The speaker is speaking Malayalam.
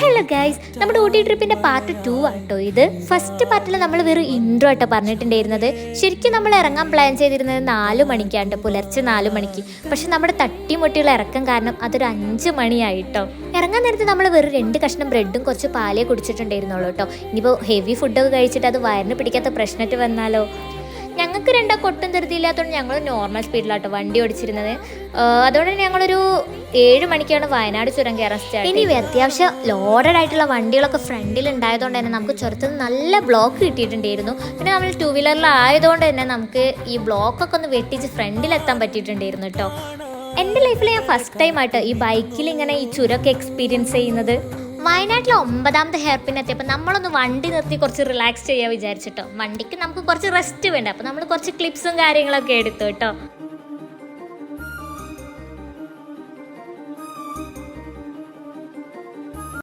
ഹലോ ഗൈസ്, നമ്മുടെ ഊട്ടി ട്രിപ്പിന്റെ പാർട്ട് 2 ആട്ടോ ഇത്. ഫസ്റ്റ് പാർട്ടിൽ നമ്മൾ വെറും ഇൻട്രോ ആട്ടോ പറഞ്ഞിട്ടുണ്ടായിരുന്നത്. ശരിക്കും നമ്മൾ ഇറങ്ങാൻ പ്ലാൻ ചെയ്തിരുന്നത് 4 മണിക്കാണ്ട്, പുലർച്ചെ 4 മണിക്ക്. പക്ഷെ നമ്മുടെ തട്ടിമുട്ടിയുള്ള ഇറക്കം കാരണം അതൊരു 5 മണിയായിട്ടോ. ഇറങ്ങാൻ നേരത്തെ നമ്മൾ വെറും 2 കഷ്ണം ബ്രെഡും കുറച്ച് പാലേ കുടിച്ചിട്ടുണ്ടായിരുന്നുള്ളൂ കേട്ടോ. ഇനിയിപ്പോൾ ഹെവി ഫുഡൊക്കെ കഴിച്ചിട്ട് അത് വയറിന് പിടിക്കാത്ത പ്രശ്നമായിട്ട് വന്നാലോ. ഞങ്ങൾക്ക് രണ്ടാൾക്ക് ഒട്ടും ധൃതിയില്ലാത്തതുകൊണ്ട് ഞങ്ങൾ നോർമൽ സ്പീഡിലാട്ടോ വണ്ടി ഓടിച്ചിരുന്നത്. അതുകൊണ്ട് തന്നെ ഞങ്ങളൊരു 7 മണിക്കാണ് വയനാട് ചുരം കയറാൻ സ്റ്റാർട്ട്. ഇനി അത്യാവശ്യം ലോഡഡ് ആയിട്ടുള്ള വണ്ടികളൊക്കെ ഫ്രണ്ടിൽ ഉണ്ടായതുകൊണ്ട് തന്നെ നമുക്ക് ചുരത്തിൽ നല്ല ബ്ലോക്ക് കിട്ടിയിട്ടുണ്ടായിരുന്നു. പിന്നെ നമ്മൾ 2 വീലറിലായതുകൊണ്ട് തന്നെ നമുക്ക് ഈ ബ്ലോക്കൊക്കെ ഒന്ന് വെട്ടിച്ച് ഫ്രണ്ടിലെത്താൻ പറ്റിയിട്ടുണ്ടായിരുന്നു കേട്ടോ. എൻ്റെ ലൈഫിൽ ഞാൻ ഫസ്റ്റ് ടൈം ആയിട്ട് ഈ ബൈക്കിൽ ഇങ്ങനെ ഈ ചുരമൊക്കെ എക്സ്പീരിയൻസ് ചെയ്യുന്നത്. വയനാട്ടിലെ 9ാമത്തെ ഹെയർ പിൻ എത്തിയപ്പോൾ നമ്മളൊന്ന് വണ്ടി നിർത്തി കുറച്ച് റിലാക്സ് ചെയ്യാൻ വിചാരിച്ചിട്ടോ. വണ്ടിക്ക് നമുക്ക് കുറച്ച് റെസ്റ്റ് വേണ്ട, അപ്പോൾ നമ്മൾ കുറച്ച് ക്ലിപ്സും കാര്യങ്ങളൊക്കെ എടുത്തു കേട്ടോ.